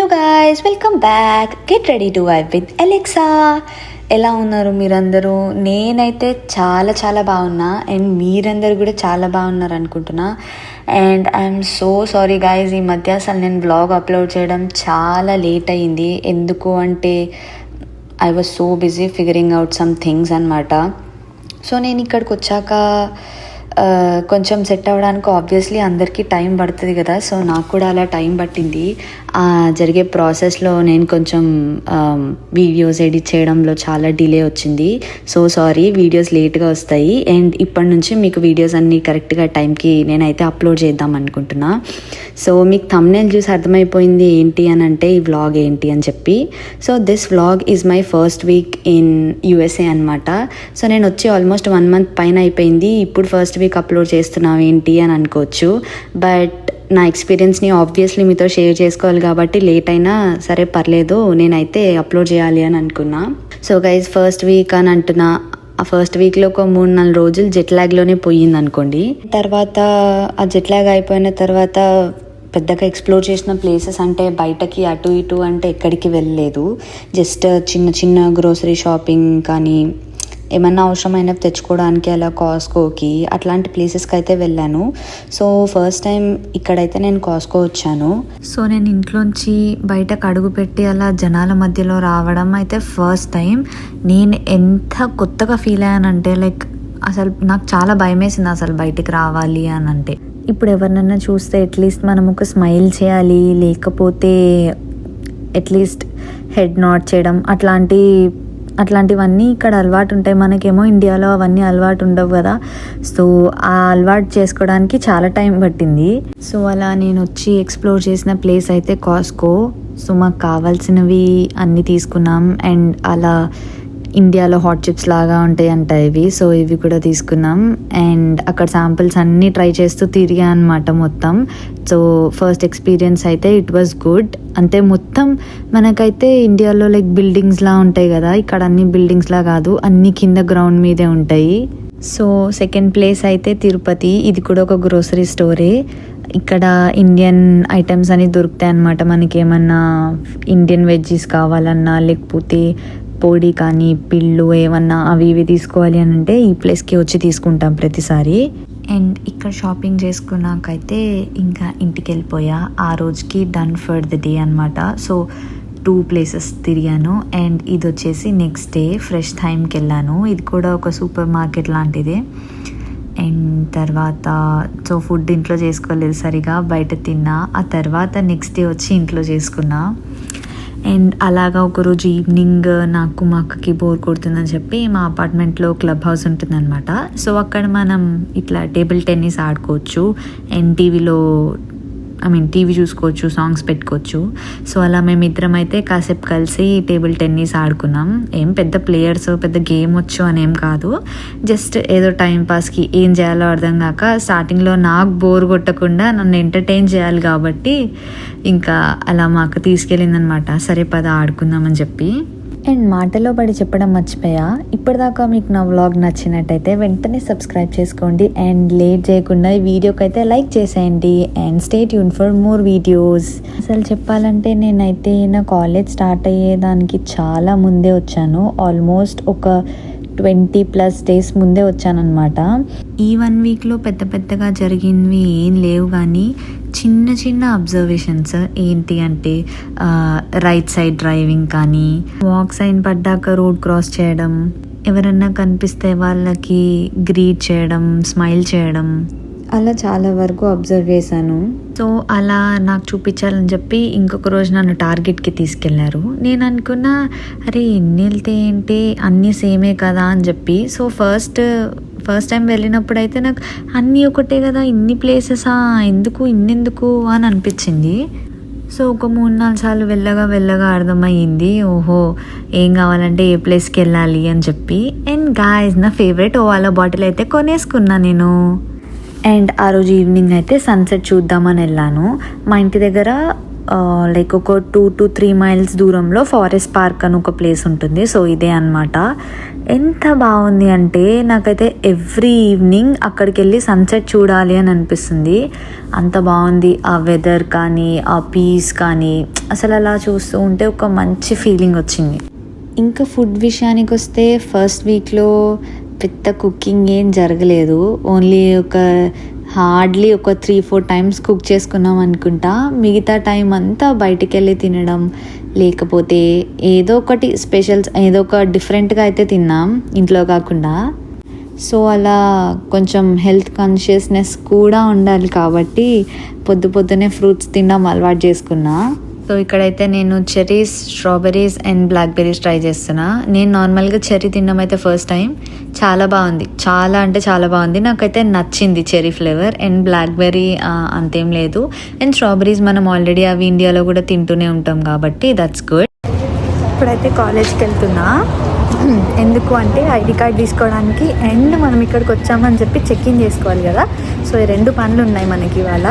Hello guys, welcome back. Get ready to vibe with Alexa. ఎలా ఉన్నారు మీరందరూ? నేనైతే చాలా చాలా బాగున్నా అండ్ మీరందరూ కూడా చాలా బాగున్నారు అనుకుంటున్నా. And I'm so sorry guys, ఈ మధ్య అసలు నేను వ్లాగ్ అప్లోడ్ చేయడం చాలా లేట్ అయ్యింది. ఎందుకు అంటే I was so busy figuring out some things అనమాట. సో నేను ఇక్కడికి వచ్చాక కొంచెం సెట్ అవ్వడానికి ఆబ్వియస్లీ అందరికీ టైం పడుతుంది కదా. సో నాకు కూడా అలా టైం పట్టింది. జరిగే ప్రాసెస్లో నేను కొంచెం వీడియోస్ ఎడిట్ చేయడంలో చాలా డిలే వచ్చింది. సో సారీ, వీడియోస్ లేట్గా వస్తాయి. అండ్ ఇప్పటి నుంచి మీకు వీడియోస్ అన్నీ కరెక్ట్గా టైంకి నేనైతే అప్లోడ్ చేద్దాం అనుకుంటున్నా. సో మీకు థంబ్నెయిల్ చూసి అర్థమైపోయింది ఏంటి అని అంటే ఈ వ్లాగ్ ఏంటి అని చెప్పి. So this vlog is my first week in USA అనమాట. సో నేను వచ్చి ఆల్మోస్ట్ 1 month పైన అయిపోయింది. ఇప్పుడు ఫస్ట్ వీక్ అప్లోడ్ చేస్తున్నావు ఏంటి అని అనుకోవచ్చు. బట్ నా ఎక్స్పీరియన్స్ని ఆబ్వియస్లీ మీతో షేర్ చేసుకోవాలి కాబట్టి లేట్ అయినా సరే పర్లేదు, నేనైతే అప్లోడ్ చేయాలి అని అనుకున్నా. సో గైజ్, ఫస్ట్ వీక్ అని అంటున్నా. ఆ ఫస్ట్ వీక్లో ఒక 3-4 రోజులు జెట్ ల్యాగ్లోనే పోయింది అనుకోండి. తర్వాత ఆ జెట్ ల్యాగ్ అయిపోయిన తర్వాత పెద్దగా ఎక్స్ప్లోర్ చేసిన ప్లేసెస్ అంటే బయటకి అటు ఇటు అంటే ఎక్కడికి వెళ్ళలేదు. జస్ట్ చిన్న చిన్న గ్రోసరీ షాపింగ్ కానీ ఏమన్నా అవసరమైనవి తెచ్చుకోవడానికి అలా కాస్కోకి అట్లాంటి ప్లేసెస్కి అయితే వెళ్ళాను. సో ఫస్ట్ టైం ఇక్కడైతే నేను కాస్కో వచ్చాను. సో నేను ఇంట్లోంచి బయటకు అడుగు పెట్టి అలా జనాల మధ్యలో రావడం అయితే ఫస్ట్ టైం. నేను ఎంత కొత్తగా ఫీల్ అయ్యానంటే అసలు నాకు చాలా భయం వేసింది అసలు బయటికి రావాలి అని అంటే. ఇప్పుడు ఎవరినైనా చూస్తే అట్లీస్ట్ మనం ఒక స్మైల్ చేయాలి, లేకపోతే అట్లీస్ట్ హెడ్ నాట్ చేయడం అట్లాంటివన్నీ ఇక్కడ అలవాటు ఉంటాయి. మనకేమో ఇండియాలో అవన్నీ అలవాటు ఉండవు కదా. సో ఆ అలవాటు చేసుకోవడానికి చాలా టైం పట్టింది. సో అలా నేను వచ్చి ఎక్స్ప్లోర్ చేసిన ప్లేస్ అయితే కాస్కో. సో మాకు కావాల్సినవి అన్నీ తీసుకున్నాం. అండ్ అలా ఇండియాలో హాట్ చిప్స్ లాగా ఉంటాయి అంట ఇవి. సో ఇవి కూడా తీసుకున్నాం. అండ్ అక్కడ శాంపిల్స్ అన్నీ ట్రై చేస్తూ తిరిగా అనమాట మొత్తం. సో ఫస్ట్ ఎక్స్పీరియన్స్ అయితే ఇట్ వాజ్ గుడ్. అంటే మొత్తం మనకైతే ఇండియాలో బిల్డింగ్స్లా ఉంటాయి కదా, ఇక్కడ అన్ని బిల్డింగ్స్లా కాదు, అన్ని కింద గ్రౌండ్ మీదే ఉంటాయి. సో సెకండ్ ప్లేస్ అయితే తిరుపతి. ఇది కూడా ఒక గ్రోసరీ స్టోరే. ఇక్కడ ఇండియన్ ఐటమ్స్ అని దొరుకుతాయి అన్నమాట. మనకి ఏమన్నా ఇండియన్ వెజ్జీస్ కావాలన్నా, లేకపోతే పొడి కానీ పిళ్ళు ఏమన్నా అవి ఇవి తీసుకోవాలి అని అంటే ఈ ప్లేస్కి వచ్చి తీసుకుంటాం ప్రతిసారి. అండ్ ఇక్కడ షాపింగ్ చేసుకున్నాకైతే ఇంకా ఇంటికి వెళ్ళిపోయా. ఆ రోజుకి డన్ ఫర్ ద డే అనమాట. సో 2 places తిరిగాను. అండ్ ఇది వచ్చేసి నెక్స్ట్ డే ఫ్రెష్ టైంకి వెళ్ళాను. ఇది కూడా ఒక సూపర్ మార్కెట్ లాంటిదే. అండ్ తర్వాత సో ఫుడ్ ఇంట్లో చేసుకోలేదు సరిగా, బయట తిన్నా. ఆ తర్వాత నెక్స్ట్ డే వచ్చి ఇంట్లో చేసుకున్నా. అండ్ అలాగా ఒకరోజు ఈవినింగ్ నాకు మా అక్కకి బోర్ కొడుతుందని చెప్పి మా అపార్ట్మెంట్లో క్లబ్ హౌస్ ఉంటుందన్నమాట. సో అక్కడ మనం ఇట్లా టేబుల్ టెన్నిస్ ఆడుకోవచ్చు అండ్ టీవీ చూసుకోవచ్చు, సాంగ్స్ పెట్టుకోవచ్చు. సో అలా మేమిద్దరం అయితే కాసేపు కలిసి టేబుల్ టెన్నిస్ ఆడుకున్నాం. ఏం పెద్ద ప్లేయర్స్, పెద్ద గేమ్ వచ్చు అనేం కాదు, జస్ట్ ఏదో టైంపాస్కి ఏం చేయాలో అర్థం కాక స్టార్టింగ్లో నాకు బోర్ కొట్టకుండా నన్ను ఎంటర్టైన్ చేయాలి కాబట్టి ఇంకా అలా మాకు తీసుకెళ్ళిందనమాట. సరే పద ఆడుకుందామని చెప్పి. అండ్ మాటలో పడి చెప్పడం మర్చిపోయా, ఇప్పటిదాకా మీకు నా వ్లాగ్ నచ్చినట్టయితే వెంటనే సబ్స్క్రైబ్ చేసుకోండి. అండ్ లేట్ చేయకుండా ఈ వీడియోకి అయితే లైక్ చేసేయండి. And stay tune for more videos. అసలు చెప్పాలంటే నేనైతే నా కాలేజ్ స్టార్ట్ అయ్యేదానికి చాలా ముందే వచ్చాను. ఆల్మోస్ట్ ఒక 20+ days ముందే వచ్చానమాట. ఈ 1 weekలో పెద్దగా జరిగినవి ఏం లేవు, కానీ చిన్న చిన్న అబ్జర్వేషన్స్ ఏంటి అంటే రైట్ సైడ్ డ్రైవింగ్ కానీ, వాక్ సైన్ పడ్డాక రోడ్ క్రాస్ చేయడం, ఎవరన్నా కనిపిస్తే వాళ్ళకి గ్రీట్ చేయడం, స్మైల్ చేయడం, అలా చాలా వరకు అబ్జర్వ్ చేశాను. సో అలా నాకు చూపించాలని చెప్పి ఇంకొక రోజు నన్ను టార్గెట్కి తీసుకెళ్లారు. నేను అనుకున్నా అరే ఎన్ని వెళ్తే ఏంటి అన్నీ సేమే కదా అని చెప్పి. సో ఫస్ట్ టైం వెళ్ళినప్పుడు అయితే నాకు అన్నీ ఒకటే కదా, ఇన్ని ప్లేసెసా, ఇన్నెందుకు అని అనిపించింది. సో ఒక 3-4 సార్లు వెళ్ళగా అర్థమయ్యింది, ఓహో ఏం కావాలంటే ఏ ప్లేస్కి వెళ్ళాలి అని చెప్పి. అండ్ గాయ్స్, నా ఫేవరెట్ ఓవాలా బాటిల్ అయితే కొనేసుకున్నా నేను. అండ్ ఆ రోజు ఈవినింగ్ అయితే సన్సెట్ చూద్దామని వెళ్ళాను. మా ఇంటి దగ్గర లైక్ ఒక 2 to 3 miles దూరంలో ఫారెస్ట్ పార్క్ అని ఒక ప్లేస్ ఉంటుంది. సో ఇదే అన్నమాట. ఎంత బాగుంది అంటే నాకైతే ఎవ్రీ ఈవినింగ్ అక్కడికి వెళ్ళి సన్సెట్ చూడాలి అని అనిపిస్తుంది. అంత బాగుంది ఆ వెదర్ కానీ ఆ పీస్ కానీ, అసలు అలా చూస్తూ ఉంటే ఒక మంచి ఫీలింగ్ వచ్చింది. ఇంకా ఫుడ్ విషయానికి వస్తే ఫస్ట్ వీక్లో పెద్ద కుకింగ్ ఏం జరగలేదు. ఓన్లీ హార్డ్లీ ఒక 3-4 times కుక్ చేసుకున్నాం అనుకుంటా. మిగతా టైం అంతా బయటికి వెళ్ళి తినడం, లేకపోతే ఏదో ఒకటి స్పెషల్స్ ఏదో ఒక డిఫరెంట్గా అయితే తిన్నాం ఇంట్లో కాకుండా. సో అలా కొంచెం హెల్త్ కాన్షియస్నెస్ కూడా ఉండాలి కాబట్టి పొద్దునే ఫ్రూట్స్ తినడం అలవాటు చేసుకున్నా. సో ఇక్కడైతే నేను cherries, strawberries and blackberries try చేస్తున్నా. నేను నార్మల్గా చెర్రీ తినడం అయితే ఫస్ట్ టైం. చాలా బాగుంది, చాలా అంటే చాలా బాగుంది. నాకైతే నచ్చింది చెర్రీ ఫ్లేవర్. అండ్ బ్లాక్బెర్రీ అంతేం లేదు. అండ్ స్ట్రాబెర్రీస్ మనం ఆల్రెడీ అవి ఇండియాలో కూడా తింటూనే ఉంటాం కాబట్టి దట్స్ గుడ్. ఇప్పుడైతే కాలేజ్కి వెళ్తున్నా. ఎందుకు అంటే ఐడి కార్డ్ తీసుకోవడానికి అండ్ మనం ఇక్కడికి వచ్చామని చెప్పి చెక్ ఇన్ చేసుకోవాలి కదా. సో ఈ 2 పనులు ఉన్నాయి మనకి ఇవాళ,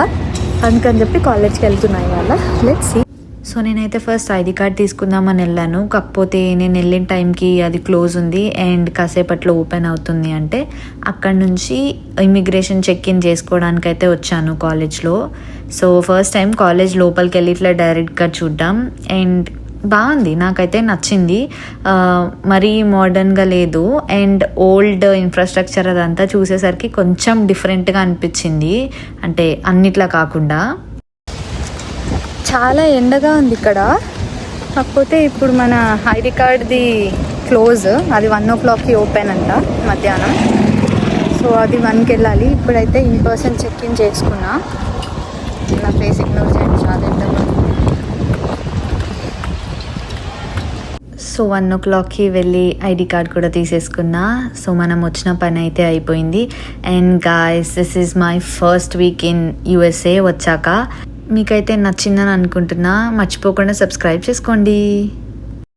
అందుకని చెప్పి కాలేజ్కి వెళ్తున్నాయి ఇవాళ. Let's see. సో నేనైతే ఫస్ట్ ఐడి కార్డ్ తీసుకుందామని వెళ్ళాను. కాకపోతే నేను వెళ్ళిన టైంకి అది క్లోజ్ ఉంది అండ్ కాసేపట్లో ఓపెన్ అవుతుంది అంటే అక్కడ నుంచి ఇమిగ్రేషన్ చెక్ ఇన్ చేసుకోవడానికి అయితే వచ్చాను కాలేజ్లో. సో ఫస్ట్ టైం కాలేజ్ లోపలికి వెళ్ళి ఇట్లా డైరెక్ట్గా చూడ్డాం. అండ్ బాగుంది, నాకైతే నచ్చింది. మరీ మోడర్న్గా లేదు అండ్ ఓల్డ్ ఇన్ఫ్రాస్ట్రక్చర్ అదంతా చూసేసరికి కొంచెం డిఫరెంట్గా అనిపించింది, అంటే అన్నిట్లా కాకుండా. చాలా ఎండగా ఉంది ఇక్కడ. కాకపోతే ఇప్పుడు మన ఐడి కార్డ్ది క్లోజ్, అది 1 o'clockకి ఓపెన్ అంట మధ్యాహ్నం. సో అది 1కి వెళ్ళాలి. ఇప్పుడైతే ఇన్ పర్సన్ చెక్ ఇన్ చేసుకున్నా. నా ఫేస్ ఇగ్నోర్ చేయండి, చాలా ఎండగా. సో 1 o'clockకి వెళ్ళి ఐడి కార్డ్ కూడా తీసేసుకున్నా. సో మనం వచ్చిన పని అయితే అయిపోయింది. And guys, this is my first week in USA వచ్చాక. మీకైతే నచ్చిందని అనుకుంటున్నా. మర్చిపోకుండా సబ్స్క్రైబ్ చేసుకోండి.